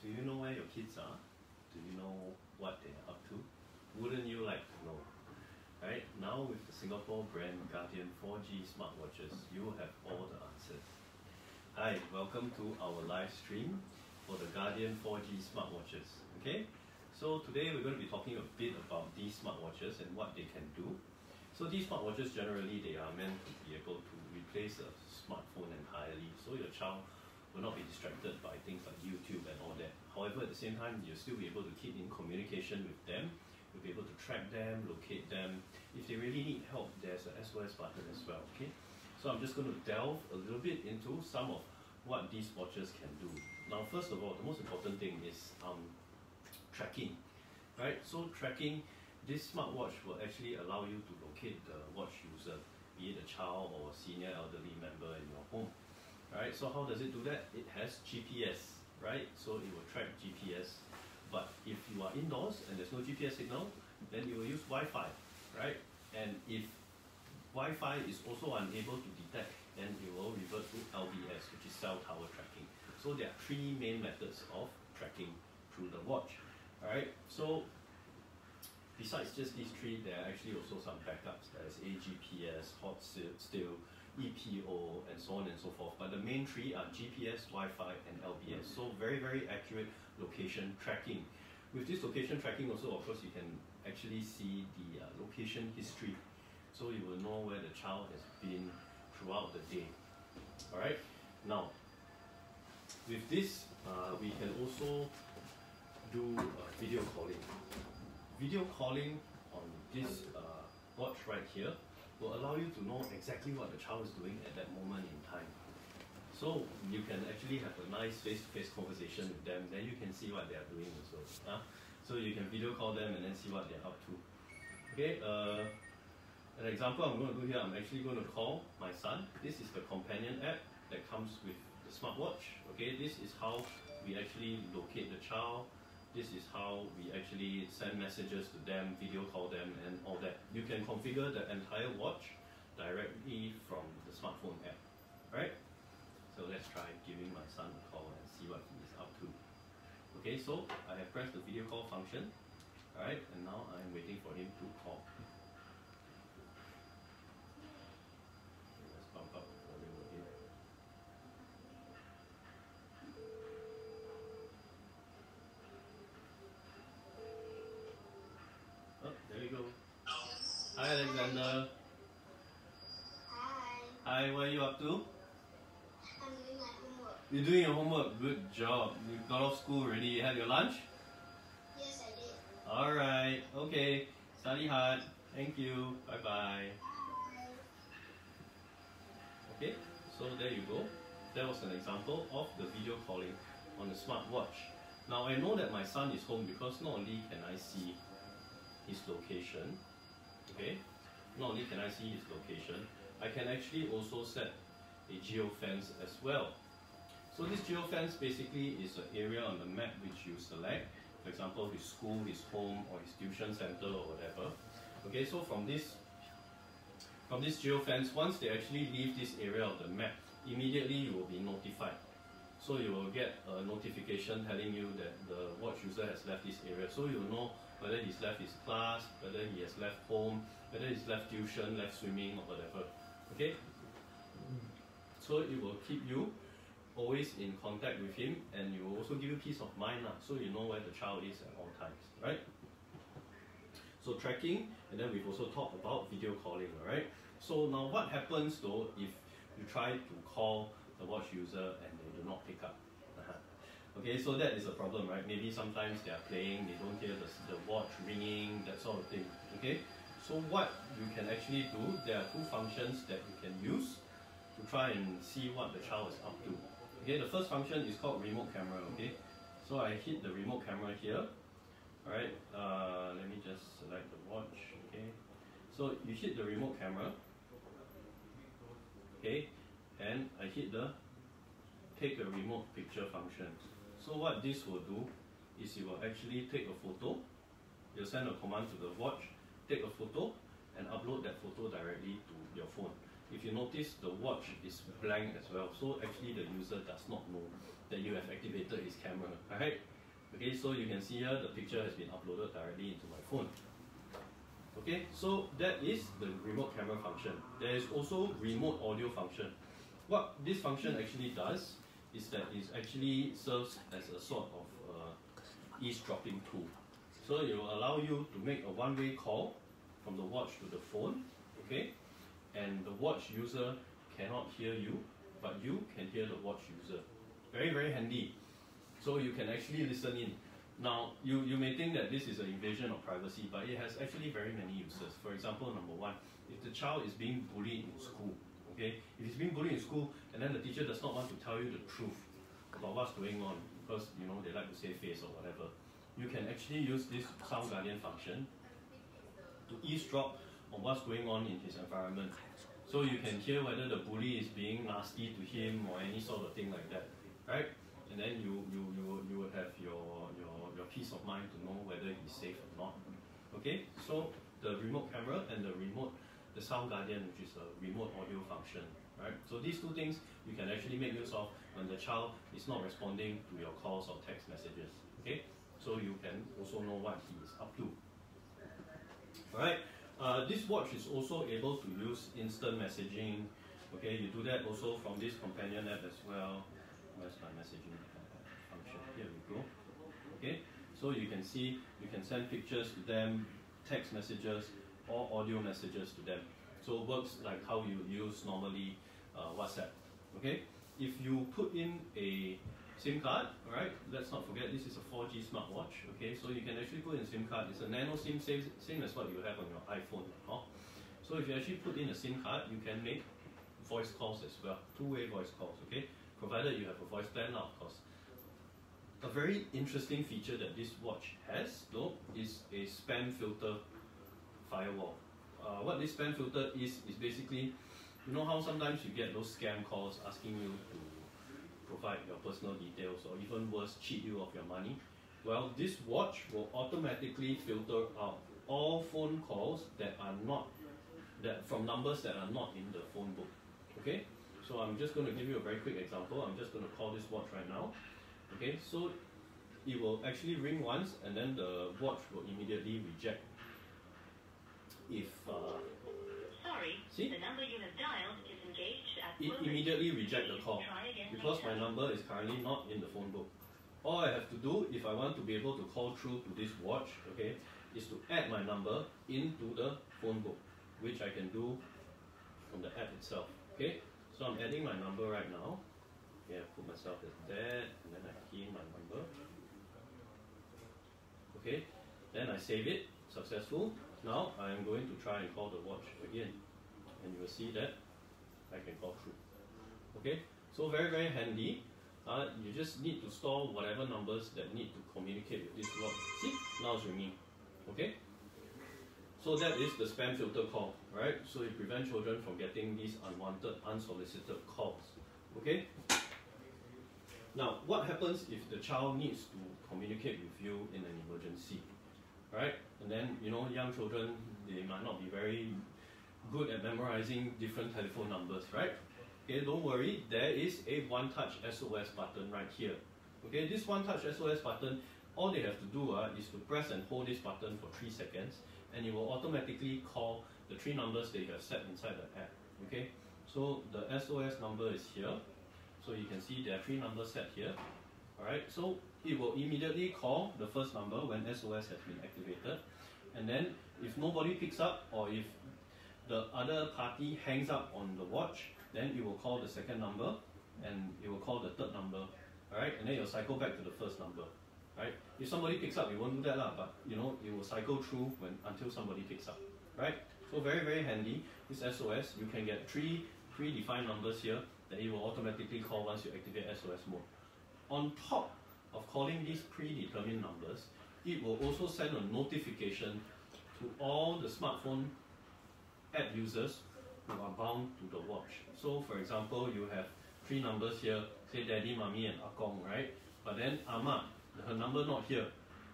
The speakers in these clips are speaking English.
Do you know where your kids are? Do you know what they are up to? Wouldn't you like to know? Right? Now with the Singapore brand Guardian 4G smartwatches, you have all the answers. Hi, welcome to our live stream for the Guardian 4G smartwatches. Okay? So today we're going to be talking a bit about these smartwatches and what they can do. So these smartwatches generally they are meant to be able to replace a smartphone entirely, so your child will not be distracted by things like YouTube and all that. However, at the same time, you'll still be able to keep in communication with them. You'll be able to track them, locate them. If they really need help, there's an SOS button as well. Okay. So I'm just going to delve a little bit into some of what these watches can do. Now, first of all, the most important thing is tracking, right? So tracking, this smartwatch will actually allow you to locate the watch user, be it a child or a senior elderly member in your home, right? So how does it do that? It has GPS, right? So it will track GPS. But if you are indoors and there's no GPS signal, then you will use Wi-Fi, right? And if Wi-Fi is also unable to detect, then it will revert to LBS, which is cell tower tracking. So there are three main methods of tracking through the watch. Alright, so besides just these three, there are actually also some backups. There is AGPS, hot still, EPO, and so on and so forth. But the main three are GPS, Wi-Fi, and LBS. So very, very accurate location tracking. With this location tracking also, of course, you can actually see the location history. So you will know where the child has been throughout the day. Alright, now with this, we can also do video calling. Video calling on this watch right here will allow you to know exactly what the child is doing at that moment in time. So you can actually have a nice face-to-face conversation with them, then you can see what they are doing also. So you can video call them and then see what they're up to. Okay, an example I'm going to do here, I'm actually going to call my son. This is the companion app that comes with the smartwatch. Okay, this is how we actually locate the child. This is how we actually send messages to them, video call them, and all that. You can configure the entire watch directly from the smartphone app. Right? So let's try giving my son a call and see what he is up to. Okay, so I have pressed the video call function. Alright, and now I'm waiting for him to call. Okay, let's bump up the volume again. Oh, there we go. Hi Alexander. Hi. Hi, what are you up to? I'm doing my homework. You're doing your homework. Good job. You got off school already. You had your lunch? Yes, I did. Alright. Okay. Study hard. Thank you. Bye-bye. Okay. So there you go. That was an example of the video calling on the smartwatch. Now I know that my son is home because not only can I see his location, okay? Not only can I see his location, I can actually also set a geofence as well. So this geofence basically is an area on the map which you select. For example, his school, his home, or his tuition center, or whatever. Okay, so from this geofence, once they actually leave this area of the map, immediately you will be notified. So you will get a notification telling you that the watch user has left this area. So you'll know whether he's left his class, whether he has left home, whether he's left tuition, left swimming, or whatever. Okay? So it will keep you always in contact with him, and it will also give you peace of mind, so you know where the child is at all times, right? So tracking, and then we've also talked about video calling, alright? So now what happens though if you try to call the watch user and they do not pick up? Okay, so that is a problem, right? Maybe sometimes they are playing, they don't hear the watch ringing, that sort of thing, okay? So what you can actually do, there are two functions that you can use to try and see what the child is up to. Okay, the first function is called remote camera, okay? So I hit the remote camera here. Alright, let me just select the watch, okay? So you hit the remote camera, okay? And I hit the take a remote picture function. So what this will do is it will actually take a photo. You'll send a command to the watch, take a photo, and upload that photo directly to your phone. If you notice, the watch is blank as well, so actually the user does not know that you have activated his camera, right? Okay, so you can see here the picture has been uploaded directly into my phone. Okay, so that is the remote camera function. There is also remote audio function. What this function actually does is that it actually serves as a sort of eavesdropping tool. So it will allow you to make a one-way call from the watch to the phone, okay? And the watch user cannot hear you, but you can hear the watch user. Very, very handy. So you can actually listen in. Now, you may think that this is an invasion of privacy, but it has actually very many uses. For example, number one, if the child is being bullied in school, okay? If he's being bullied in school and then the teacher does not want to tell you the truth about what's going on, because they like to save face or whatever, you can actually use this sound guardian function to eavesdrop on what's going on in his environment. So you can hear whether the bully is being nasty to him or any sort of thing like that, right? And then you will have your peace of mind to know whether he's safe or not. Okay, so the remote camera and the sound guardian, which is a remote audio function, right? So these two things you can actually make use of when the child is not responding to your calls or text messages. Okay, so you can also know what he is up to. All right. This watch is also able to use instant messaging. Okay, you do that also from this companion app as well. Where's my messaging function? Here we go. Okay, so you can see, you can send pictures to them, text messages, or audio messages to them. So it works like how you use normally WhatsApp. Okay, if you put in a SIM card, alright, let's not forget this is a 4G smartwatch. Okay, so you can actually put in a SIM card. It's a nano SIM, same as what you have on your iPhone. Huh? So if you actually put in a SIM card, you can make voice calls as well, two-way voice calls. Okay, provided you have a voice plan, of course. A very interesting feature that this watch has, though, is a spam filter firewall. What this spam filter is basically, you know how sometimes you get those scam calls asking you to provide your personal details, or even worse, cheat you of your money? Well, this watch will automatically filter out all phone calls from numbers that are not in the phone book. Okay, so I'm just going to give you a very quick example. I'm just going to call this watch right now. Okay, so it will actually ring once, and then the watch will immediately reject. Sorry, see? The number you have dialed is engaged at the It moment. immediately reject the call Try again because later. my number is currently not in the phone book. All I have to do, if I want to be able to call through to this watch, okay, is to add my number into the phone book, which I can do from the app itself. Okay, so I'm adding my number right now. Okay, I put myself as that, and then I key in my number. Okay, then I save it, successful. Now I am going to try and call the watch again, and you will see that I can call through. Okay, so very, very handy. You just need to store whatever numbers that need to communicate with this watch. See, now it's ringing. Okay, so that is the spam filter call, right? So it prevents children from getting these unwanted, unsolicited calls. Okay. Now, what happens if the child needs to communicate with you in an emergency, right? And then, young children, they might not be very good at memorizing different telephone numbers, right? Okay, don't worry, there is a one-touch SOS button right here. Okay, this one-touch SOS button, all they have to do is to press and hold this button for 3 seconds, and it will automatically call the 3 numbers that you have set inside the app. Okay, so the SOS number is here. So you can see there are 3 numbers set here. Alright, so it will immediately call the first number when SOS has been activated. And then if nobody picks up, or if the other party hangs up on the watch, then it will call the second number, and it will call the third number. Alright, and then it will cycle back to the first number. Right? If somebody picks up, it won't do that, but it will cycle through until somebody picks up. Right? So very, very handy. This SOS, you can get 3 predefined numbers here that it will automatically call once you activate SOS mode. On top of calling these predetermined numbers, it will also send a notification to all the smartphone app users who are bound to the watch. So for example, you have 3 numbers here, say daddy, mommy, and akong, right? But then Ama, her number not here.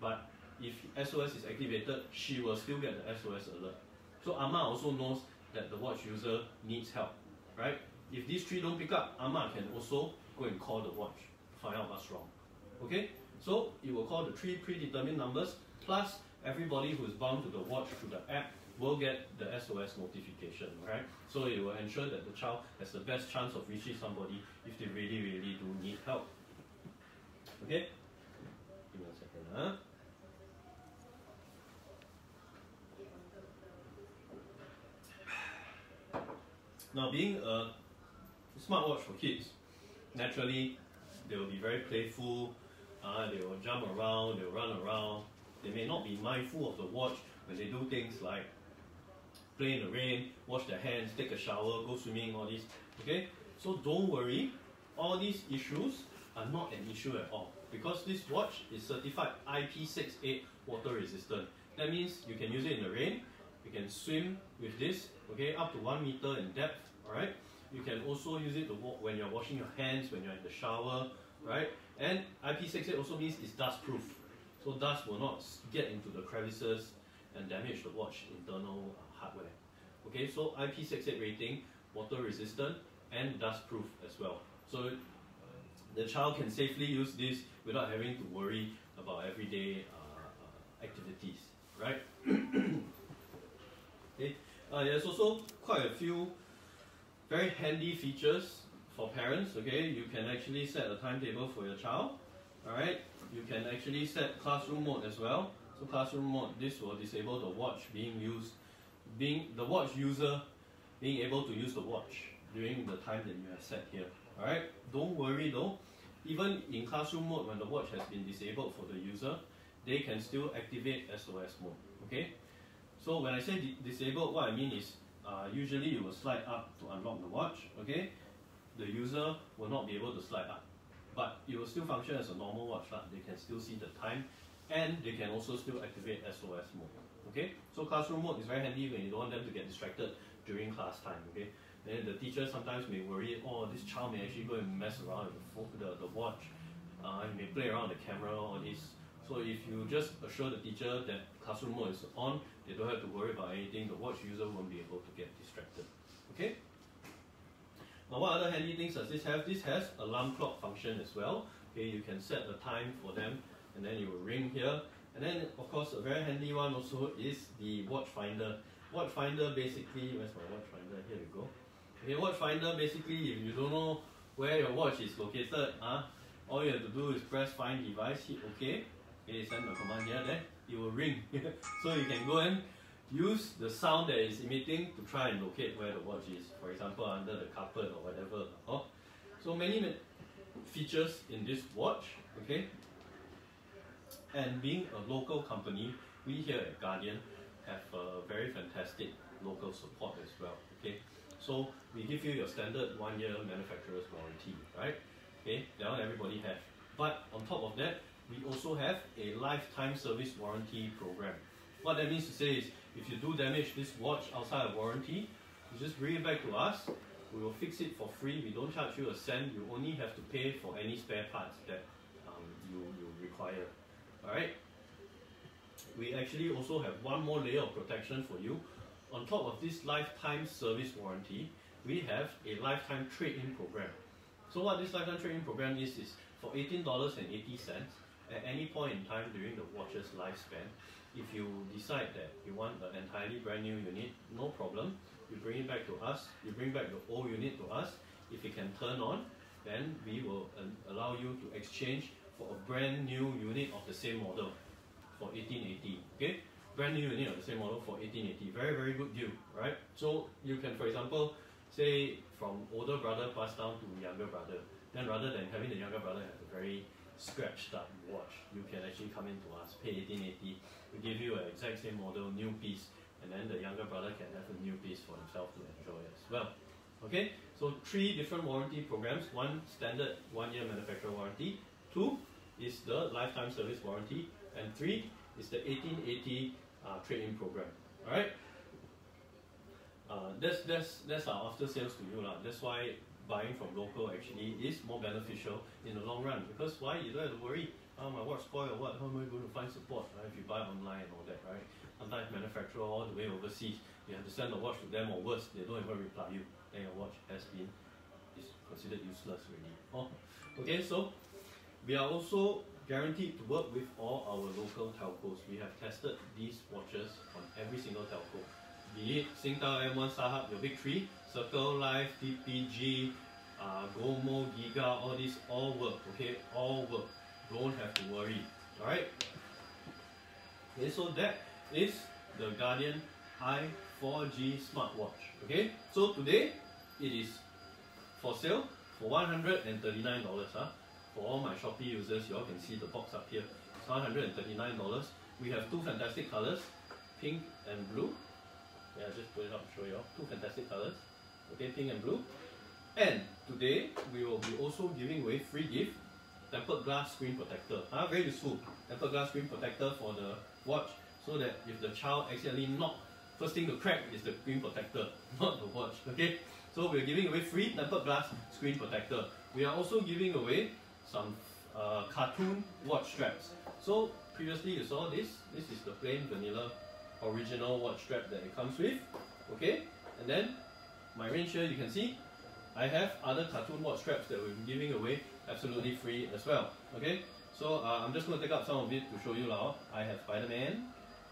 But if SOS is activated, she will still get the SOS alert. So Ama also knows that the watch user needs help, right? If these 3 don't pick up, Ama can also go and call the watch to find out what's wrong. Okay? So it will call the 3 predetermined numbers, plus everybody who is bound to the watch through the app will get the SOS notification, right? So it will ensure that the child has the best chance of reaching somebody if they really, really do need help. Okay? Give me a second, huh? Now, being a smartwatch for kids, naturally, they will be very playful, they will jump around, they will run around. They may not be mindful of the watch when they do things like play in the rain, wash their hands, take a shower, go swimming, all these. Okay? So don't worry, all these issues are not an issue at all, because this watch is certified IP68 water resistant. That means you can use it in the rain, you can swim with this, okay, up to 1 meter in depth, alright? You can also use it to when you're washing your hands, when you're in the shower, right? And IP68 also means it's dust proof. So dust will not get into the crevices and damage the watch internal hardware. Okay, so IP68 rating, water resistant and dust proof as well. So the child can safely use this without having to worry about everyday activities, right? Okay. There's also quite a few very handy features for parents. Okay, you can actually set a timetable for your child. All right, you can actually set classroom mode as well. So classroom mode, this will disable the watch being used, the watch user being able to use the watch during the time that you have set here. All right, don't worry though. Even in classroom mode, when the watch has been disabled for the user, they can still activate SOS mode. Okay. So when I say disabled, what I mean is usually you will slide up to unlock the watch, okay? The user will not be able to slide up, but it will still function as a normal watch. They can still see the time, and they can also still activate SOS mode, okay? So classroom mode is very handy when you don't want them to get distracted during class time, okay? Then the teacher sometimes may worry, oh, this child may actually go and mess around with the watch. He may play around with the camera, all this. So if you just assure the teacher that classroom mode is on, they don't have to worry about anything, the watch user won't be able to get distracted. Okay? Now what other handy things does this have? This has alarm clock function as well. Okay, you can set the time for them and then it will ring here. And then of course a very handy one also is the watch finder. Watch finder basically, where's my watch finder? Here we go. Okay, watch finder basically, if you don't know where your watch is located, all you have to do is press find device, hit OK. Okay, send the command here, then it will ring. So you can go and use the sound that is emitting to try and locate where the watch is. For example, under the carpet or whatever. So many features in this watch. Okay. And being a local company, we here at Guardian have a very fantastic local support as well. Okay. So we give you your standard 1-year manufacturer's warranty, right? Okay, that one everybody have. But on top of that, we also have a lifetime service warranty program. What that means to say is, if you do damage this watch outside of warranty, you just bring it back to us. We will fix it for free. We don't charge you a cent. You only have to pay for any spare parts that you require. All right. We actually also have one more layer of protection for you. On top of this lifetime service warranty, we have a lifetime trade-in program. So what this lifetime trade-in program is for $18.80 at any point in time during the watch's lifespan. If you decide that you want an entirely brand new unit, no problem. You bring it back to us. You bring back the old unit to us. If it can turn on, then we will allow you to exchange for a brand new unit of the same model for $18.80. Okay, brand new unit of the same model for $18.80. Very, very good deal, right? So you can, for example, say from older brother pass down to younger brother. Then rather than having the younger brother have a very scratched up watch, you can actually come in to us, pay $18.80. We give you an exact same model, new piece, and then the younger brother can have a new piece for himself to enjoy as well. Okay, so 3 different warranty programs. 1 standard 1-year manufacturer warranty, 2 is the lifetime service warranty, and 3 is the $18.80 trade-in program. All right. That's our after sales to you lah. That's why buying from local actually is more beneficial in the long run, because why? You don't have to worry, my watch spoiled or what, how am I going to find support, right? If you buy online and all that, right? Sometimes manufacturer all the way overseas, you have to send the watch to them, or worse, they don't even reply you, then your watch is considered useless already. Okay, so we are also guaranteed to work with all our local telcos. We have tested these watches on every single telco. Be it Singtel, M1, StarHub, your big three, Circle, Life, TPG, Gomo, Giga, all these all work, okay? All work. Don't have to worry, alright? Okay, so that is the Guardian i 4G smartwatch, okay? So today, it is for sale for $139, huh? For all my Shopee users, you all can see the box up here. It's $139. We have two fantastic colors, pink and blue. Yeah, just put it up and show you all. Two fantastic colors, okay, pink and blue. And today, we will be also giving away free gift, tempered glass screen protector. Very useful. Tempered glass screen protector for the watch, so that if the child accidentally knock, first thing to crack is the screen protector, not the watch, okay? So we're giving away free tempered glass screen protector. We are also giving away some cartoon watch straps. So previously you saw this. This is the plain vanilla original watch strap that it comes with, okay? And then my range here, you can see I have other cartoon watch straps that we'll be giving away absolutely free as well, okay? So I'm just going to take out some of it to show you now. I have Spider-Man,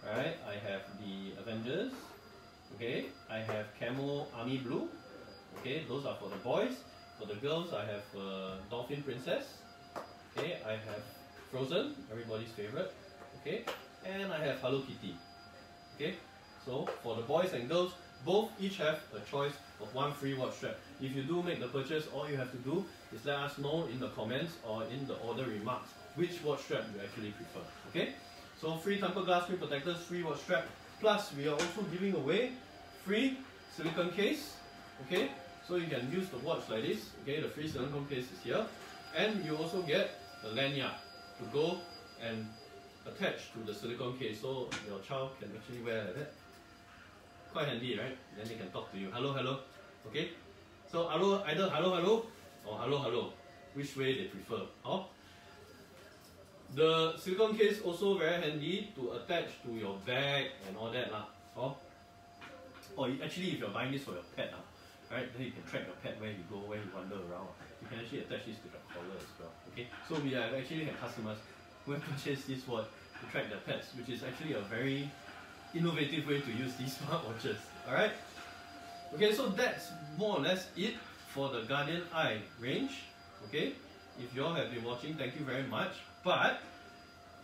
alright? I have the Avengers, okay? I have Camo Army Blue, okay? Those are for the boys. For the girls, I have Dolphin Princess, okay? I have Frozen, everybody's favorite, okay? And I have Hello Kitty, okay? So for the boys and girls, both each have a choice of one free watch strap. If you do make the purchase, all you have to do is let us know in the comments or in the order remarks which watch strap you actually prefer, okay? So free tempered glass screen protectors, free watch strap, plus we are also giving away free silicone case, okay? So you can use the watch like this, okay? The free silicone case is here, and you also get the lanyard to go and attach to the silicone case, so your child can actually wear like that. Quite handy, right? Then they can talk to you. Hello, hello. Okay? So hello, either hello, hello, or hello, hello. Which way they prefer. Oh? The silicone case also very handy to attach to your bag and all that. Oh? Or actually, if you're buying this for your pet, right? Then you can track your pet where you go, where you wander around. You can actually attach this to your collar as well. Okay? So we have actually had customers who have purchased this watch to track their pets, which is actually a very innovative way to use these smartwatches. Alright? Okay, so that's more or less it for the Guardian i range. Okay? If you all have been watching, thank you very much. But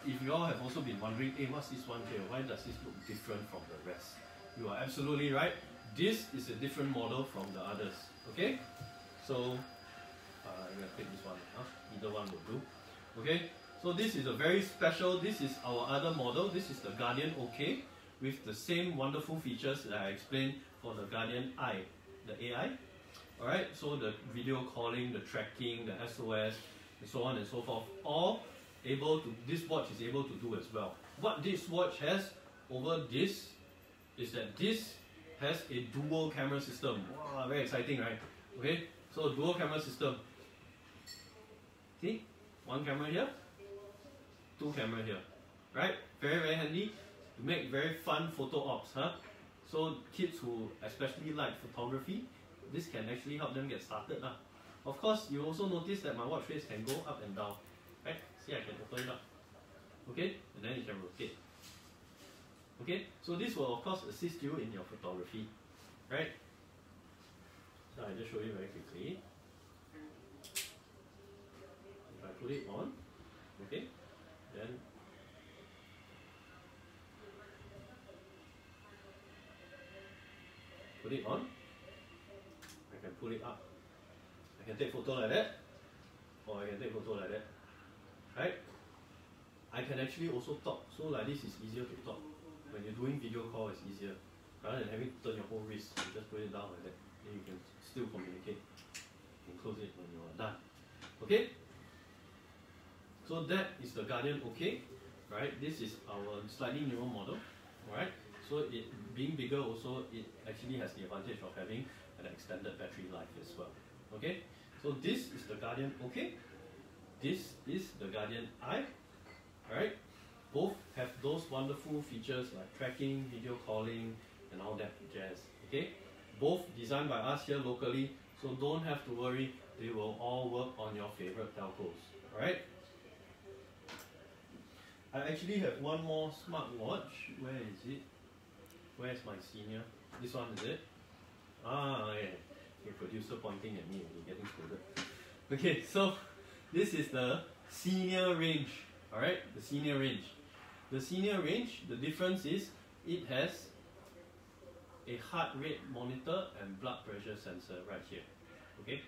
if you all have also been wondering, hey, what's this one here? Why does this look different from the rest? You are absolutely right. This is a different model from the others. Okay? So I'm gonna take this one. Either one will do. Okay? So this is a very special, this is our other model. This is the Guardian OK, with the same wonderful features that I explained for the Guardian i, the AI. Alright, so the video calling, the tracking, the SOS, and so on and so forth, all able to, this watch is able to do as well. What this watch has over this is that this has a dual camera system. Wow, very exciting, right? Okay, so dual camera system. See, one camera here, two camera here, right? Very, very handy to make very fun photo ops, huh? So kids who especially like photography, this can actually help them get started. Of course, you also notice that my watch face can go up and down, right? See, I can open it up, okay? And then you can rotate. Okay, so this will of course assist you in your photography, right? So I just show you very quickly. If I put it on, okay, then put it on, I can pull it up. I can take photo like that, or I can take photo like that, right? I can actually also talk, so like this is easier to talk. When you're doing video call, it's easier. Rather than having to turn your whole wrist, you just put it down like that. Then you can still communicate. You can close it when you are done. Okay? So that is the Guardian OK. Right? This is our slightly newer model. Alright? So it being bigger also, it actually has the advantage of having an extended battery life as well. Okay? So this is the Guardian OK. This is the Guardian i. Alright? Both have those wonderful features like tracking, video calling, and all that jazz. Okay? Both designed by us here locally, so don't have to worry, they will all work on your favorite telcos. Alright? I actually have one more smartwatch. Where is it? Where is my senior? This one is it? Ah, yeah. Okay, producer pointing at me and getting scolded. Okay, so this is the senior range. Alright, the senior range. The senior range, the difference is it has a heart rate monitor and blood pressure sensor right here. Okay,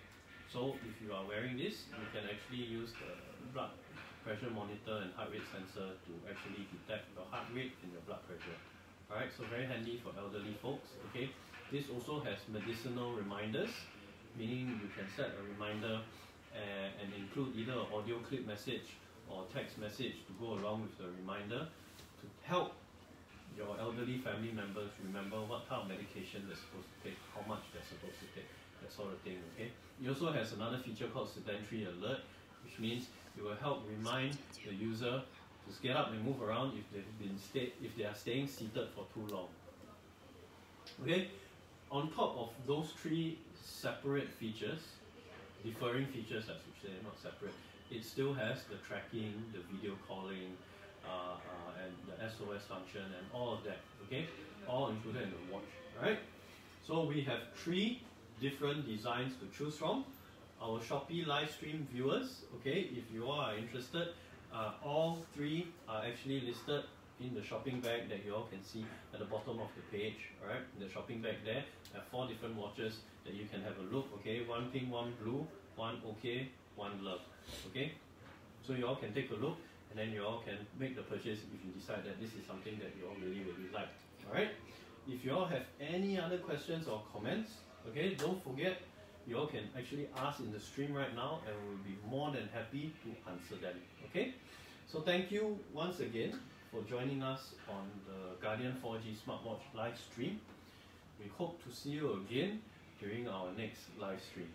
so if you are wearing this, you can actually use the blood pressure monitor and heart rate sensor to actually detect your heart rate and your blood pressure. Alright, so very handy for elderly folks. Okay, this also has medicinal reminders, meaning you can set a reminder and include either an audio clip message or text message to go along with the reminder to help your elderly family members remember what type of medication they're supposed to take, how much they're supposed to take, that sort of thing. Okay. It also has another feature called sedentary alert, which means it will help remind the user to get up and move around if if they are staying seated for too long. Okay. On top of those three separate features, differing features as we say, not separate, it still has the tracking, the video calling, and the SOS function and all of that, okay? All included in the watch, alright? So we have three different designs to choose from. Our Shopee live stream viewers, okay, if you all are interested, all three are actually listed in the shopping bag that you all can see at the bottom of the page, alright? In the shopping bag there, have 4 different watches that you can have a look, okay? One pink, one blue, one okay, one love, okay? So you all can take a look and then you all can make the purchase if you decide that this is something that you all really, really like, alright? If you all have any other questions or comments, okay, don't forget, you all can actually ask in the stream right now and we'll be more than happy to answer them, okay? So thank you once again for joining us on the Guardian 4G Smartwatch live stream. We hope to see you again during our next live stream.